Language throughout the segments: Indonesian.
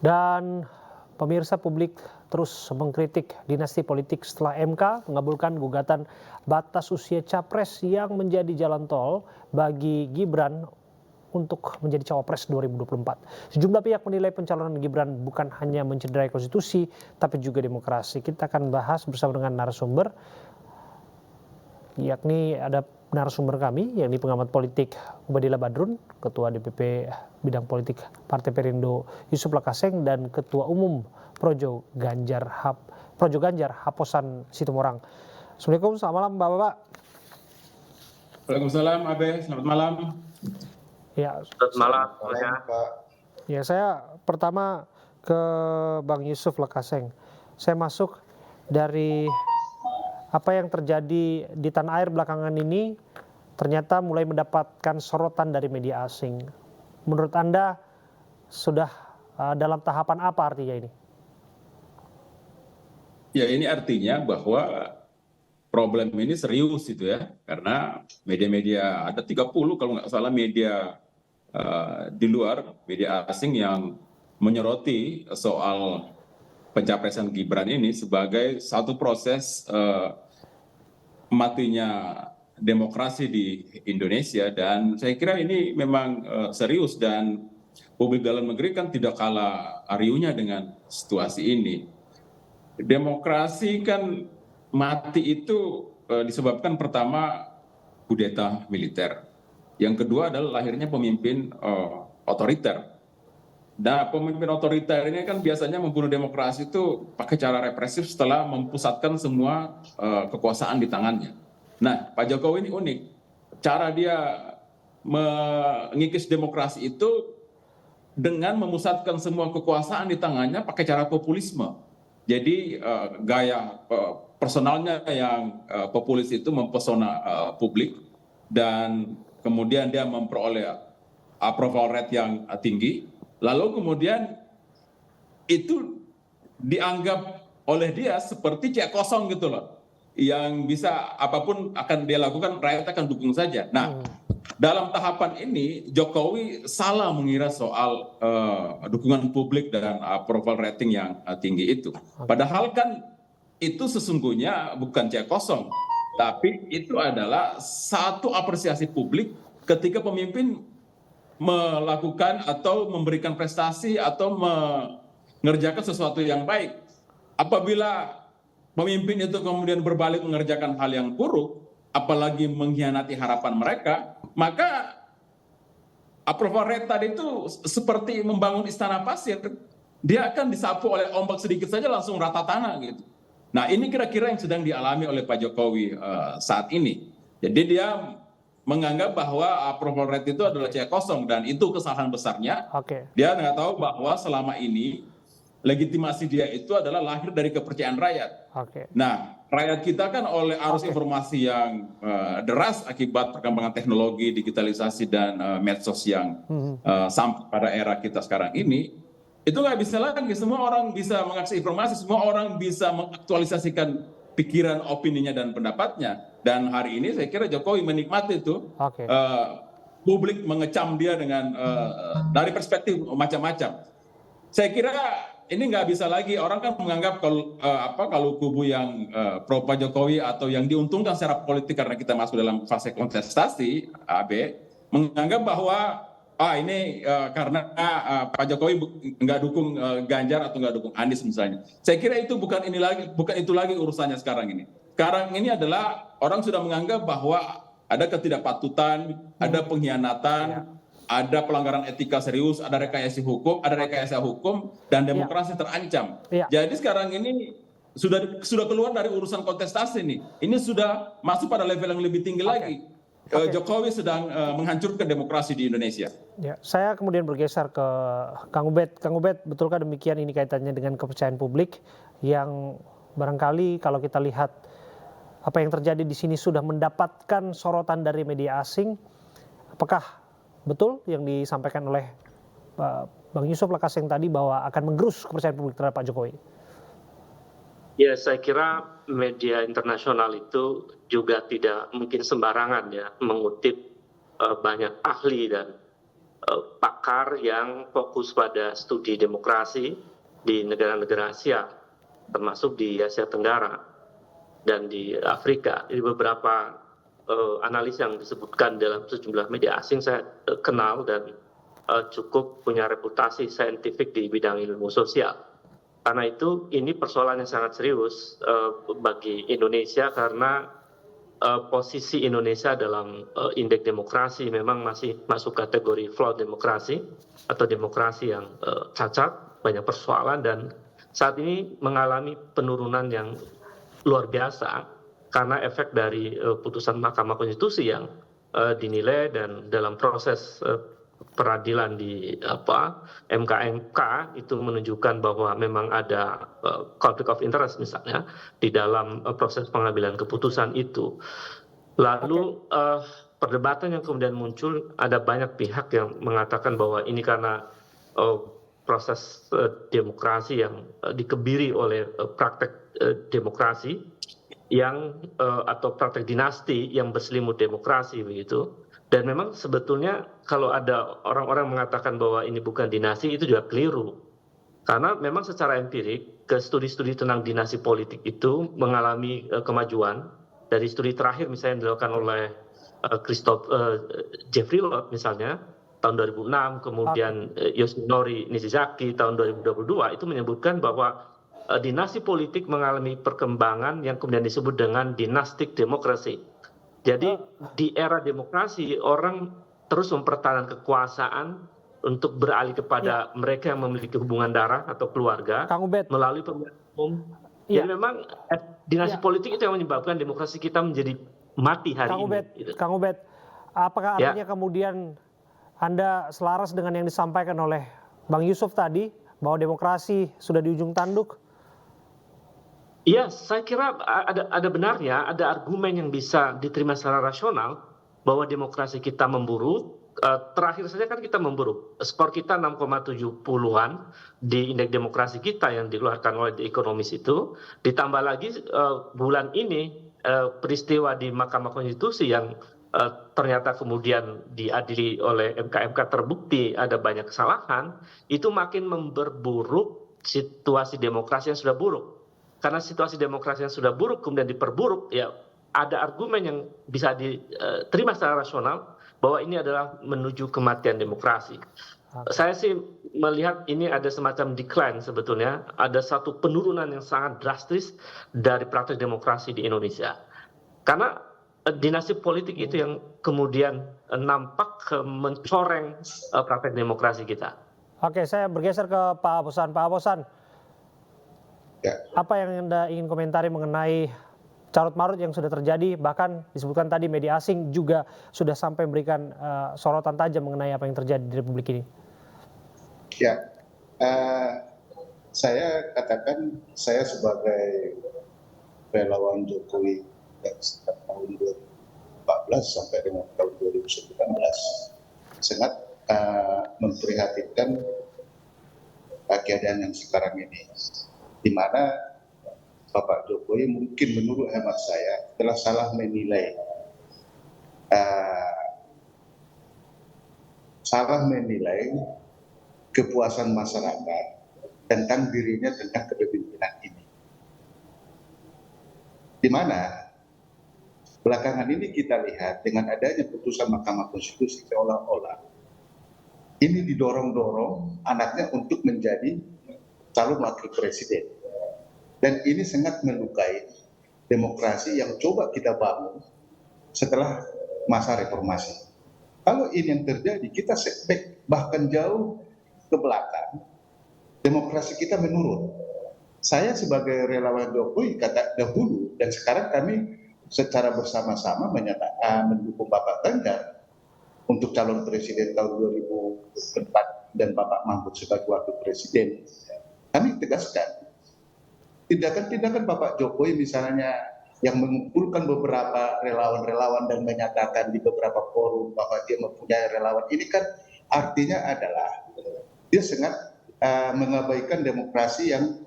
Dan pemirsa, publik terus mengkritik dinasti politik setelah MK mengabulkan gugatan batas usia capres yang menjadi jalan tol bagi Gibran untuk menjadi cawapres 2024. Sejumlah pihak menilai pencalonan Gibran bukan hanya mencederai konstitusi, tapi juga demokrasi. Kita akan bahas bersama dengan narasumber, yakni ada narasumber kami, yakni pengamat politik Ubadillah Badrun, Ketua DPP Bidang Politik Partai Perindo Yusuf Lakaseng, dan Ketua Umum Projo Ganjar Haposan Situmorang. Assalamualaikum, selamat malam Bapak-Bapak. Waalaikumsalam Abe, selamat malam. Ya, selamat malam Pak. Ya, saya pertama ke Bang Yusuf Lakaseng. Saya masuk dari apa yang terjadi di tanah air belakangan ini ternyata mulai mendapatkan sorotan dari media asing. Menurut Anda sudah dalam tahapan apa artinya ini? Ya, ini artinya bahwa problem ini serius itu ya, karena media-media ada 30 kalau nggak salah media di luar, media asing yang menyoroti soal pencapresan Gibran ini sebagai satu proses matinya demokrasi di Indonesia. Dan saya kira ini memang serius, dan publik dalam negeri kan tidak kalah riuhnya dengan situasi ini. Demokrasi kan mati itu disebabkan pertama kudeta militer. Yang kedua adalah lahirnya pemimpin otoriter. Nah, pemimpin otoriter ini kan biasanya membunuh demokrasi itu pakai cara represif setelah mempusatkan semua kekuasaan di tangannya. Nah, Pak Jokowi ini unik. Cara dia mengikis demokrasi itu dengan memusatkan semua kekuasaan di tangannya pakai cara populisme. Jadi gaya personalnya yang populis itu mempesona publik, dan kemudian dia memperoleh approval rate yang tinggi. Lalu kemudian itu dianggap oleh dia seperti cek kosong gitu loh, yang bisa apapun akan dia lakukan, rakyat akan dukung saja. Nah, dalam tahapan ini Jokowi salah mengira soal dukungan publik dan approval rating yang tinggi itu. Padahal kan itu sesungguhnya bukan cek kosong, tapi itu adalah satu apresiasi publik ketika pemimpin melakukan atau memberikan prestasi atau mengerjakan sesuatu yang baik. Apabila pemimpin itu kemudian berbalik mengerjakan hal yang buruk, apalagi mengkhianati harapan mereka, maka approval rate tadi itu seperti membangun istana pasir. Dia akan disapu oleh ombak sedikit saja langsung rata tanah gitu. Nah, ini kira-kira yang sedang dialami oleh Pak Jokowi saat ini. Jadi dia menganggap bahwa approval rate itu adalah cek kosong, dan itu kesalahan besarnya. Dia nggak tahu bahwa selama ini legitimasi dia itu adalah lahir dari kepercayaan rakyat. Nah, rakyat kita kan oleh arus informasi yang deras akibat perkembangan teknologi, digitalisasi, dan medsos yang sampai pada era kita sekarang ini, itu nggak bisa lagi. Semua orang bisa mengakses informasi, semua orang bisa mengaktualisasikan pikiran, opininya, dan pendapatnya. Dan hari ini saya kira Jokowi menikmati itu. Publik mengecam dia dengan dari perspektif macam-macam. Saya kira ini nggak bisa lagi, orang kan menganggap kalau kubu yang pro Pak Jokowi atau yang diuntungkan secara politik karena kita masuk dalam fase kontestasi, AB menganggap bahwa ini karena Pak Jokowi nggak dukung Ganjar atau nggak dukung Anies misalnya. Saya kira itu bukan itu lagi urusannya sekarang ini. Sekarang ini adalah orang sudah menganggap bahwa ada ketidakpatutan, ada pengkhianatan, ada pelanggaran etika serius, ada rekayasa hukum, dan demokrasi terancam. Jadi sekarang ini sudah keluar dari urusan kontestasi nih. Ini sudah masuk pada level yang lebih tinggi lagi. Jokowi sedang menghancurkan demokrasi di Indonesia. Ya, saya kemudian bergeser ke Kang Ubed. Kang Ubed, betulkah demikian ini kaitannya dengan kepercayaan publik yang barangkali kalau kita lihat apa yang terjadi di sini sudah mendapatkan sorotan dari media asing? Apakah betul yang disampaikan oleh Bang Yusuf Lakaseng tadi bahwa akan menggerus kepercayaan publik terhadap Pak Jokowi? Ya, saya kira media internasional itu juga tidak mungkin sembarangan ya mengutip banyak ahli dan pakar yang fokus pada studi demokrasi di negara-negara Asia, termasuk di Asia Tenggara dan di Afrika. Jadi beberapa analis yang disebutkan dalam sejumlah media asing saya kenal dan cukup punya reputasi saintifik di bidang ilmu sosial. Karena itu ini persoalan yang sangat serius bagi Indonesia karena posisi Indonesia dalam indeks demokrasi memang masih masuk kategori flawed demokrasi atau demokrasi yang cacat, banyak persoalan, dan saat ini mengalami penurunan yang luar biasa karena efek dari putusan Mahkamah Konstitusi yang dinilai dan dalam proses peradilan di MK itu menunjukkan bahwa memang ada conflict of interest misalnya di dalam proses pengambilan keputusan itu. Lalu perdebatan yang kemudian muncul, ada banyak pihak yang mengatakan bahwa ini karena proses demokrasi yang dikebiri oleh praktek demokrasi yang atau praktek dinasti yang berselimut demokrasi begitu. Dan memang sebetulnya kalau ada orang-orang mengatakan bahwa ini bukan dinasti, itu juga keliru. Karena memang secara empirik, ke studi-studi tentang dinasti politik itu mengalami kemajuan. Dari studi terakhir misalnya yang dilakukan oleh Jeffrey Lord misalnya, tahun 2006, kemudian Yoshinori Nishizaki tahun 2022, itu menyebutkan bahwa dinasti politik mengalami perkembangan yang kemudian disebut dengan dynastic democracy. Jadi di era demokrasi orang terus mempertahankan kekuasaan untuk beralih kepada mereka yang memiliki hubungan darah atau keluarga melalui pemilihan umum. Jadi memang dinasti politik itu yang menyebabkan demokrasi kita menjadi mati hari ini. Kang Ubed, apakah artinya kemudian Anda selaras dengan yang disampaikan oleh Bang Yusuf tadi bahwa demokrasi sudah di ujung tanduk? Iya, saya kira ada benarnya, ada argumen yang bisa diterima secara rasional bahwa demokrasi kita memburuk. Terakhir saja kan kita memburuk. Skor kita 6,70-an di indeks demokrasi kita yang dikeluarkan oleh The Economist itu. Ditambah lagi bulan ini peristiwa di Mahkamah Konstitusi yang ternyata kemudian diadili oleh MK terbukti ada banyak kesalahan, itu makin memperburuk situasi demokrasi yang sudah buruk. Karena situasi demokrasi yang sudah buruk kemudian diperburuk, ya ada argumen yang bisa diterima secara rasional bahwa ini adalah menuju kematian demokrasi. Saya sih melihat ini ada semacam decline sebetulnya, ada satu penurunan yang sangat drastis dari praktek demokrasi di Indonesia. Karena dinasti politik itu yang kemudian nampak mencoreng praktek demokrasi kita. Oke, saya bergeser ke Pak Aposan. Pak Aposan, apa yang Anda ingin komentari mengenai carut-marut yang sudah terjadi, bahkan disebutkan tadi media asing juga sudah sampai memberikan sorotan tajam mengenai apa yang terjadi di Republik ini? Ya, saya katakan saya sebagai relawan Jokowi sejak tahun 2014 sampai dengan tahun 2019 sangat memprihatinkan keadaan yang sekarang ini, di mana Bapak Jokowi mungkin menurut hemat saya telah salah menilai kepuasan masyarakat tentang dirinya tentang kepemimpinan ini. Di mana belakangan ini kita lihat dengan adanya putusan Mahkamah Konstitusi seolah-olah ini didorong-dorong anaknya untuk menjadi calon wakil presiden. Dan ini sangat melukai demokrasi yang coba kita bangun setelah masa reformasi. Kalau ini yang terjadi, kita setback bahkan jauh ke belakang, demokrasi kita menurun. Saya sebagai relawan Jokowi kata dahulu dan sekarang kami secara bersama-sama menyatakan mendukung Bapak Ganjar untuk calon presiden tahun 2024 dan Bapak Mahfud sebagai wakil presiden. Kami tegaskan tindakan-tindakan Bapak Jokowi misalnya yang mengumpulkan beberapa relawan-relawan dan menyatakan di beberapa forum bahwa dia mempunyai relawan, ini kan artinya adalah dia sangat mengabaikan demokrasi yang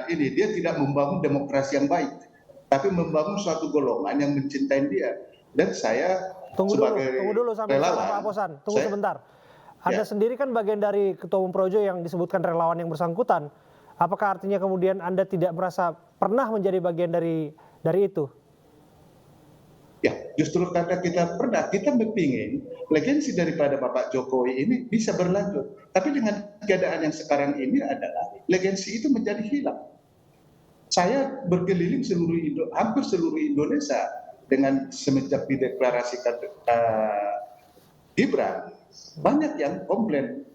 dia tidak membangun demokrasi yang baik, tapi membangun suatu golongan yang mencintai dia. Dan saya Tunggu sebagai dulu sampai relawan, sana Pak Aposan. Tunggu saya- sebentar. Anda Ya. sendiri kan bagian dari Ketua Umum Projo yang disebutkan relawan yang bersangkutan. Apakah artinya kemudian Anda tidak merasa pernah menjadi bagian dari itu? Ya, justru karena kita berpingin legacy daripada Bapak Jokowi ini bisa berlanjut. Tapi dengan keadaan yang sekarang ini adalah legacy itu menjadi hilang. Saya berkeliling hampir seluruh Indonesia dengan semenjak dideklarasikan Gibran, banyak yang komplain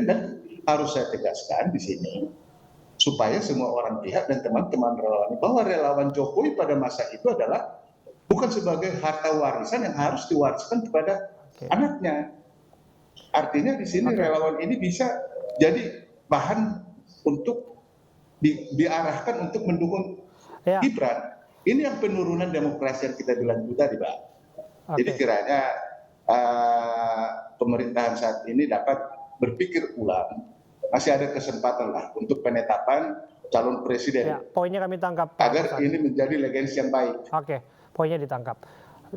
dan harus saya tegaskan di sini supaya semua orang pihak dan teman-teman relawan bahwa relawan Jokowi pada masa itu adalah bukan sebagai harta warisan yang harus diwariskan kepada anaknya. Artinya di sini relawan ini bisa jadi bahan untuk diarahkan untuk mendukung Gibran. Ini yang penurunan demokrasi yang kita bilang itu tadi, Pak. Jadi kiranya pemerintahan saat ini dapat berpikir ulang, masih ada kesempatan lah untuk penetapan calon presiden. Ya, poinnya kami tangkap, Pak agar Aposan. ini menjadi legacy yang baik. Oke, poinnya ditangkap.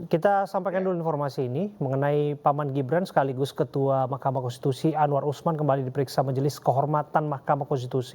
Kita sampaikan dulu informasi ini mengenai Paman Gibran sekaligus Ketua Mahkamah Konstitusi Anwar Usman kembali diperiksa Majelis Kehormatan Mahkamah Konstitusi.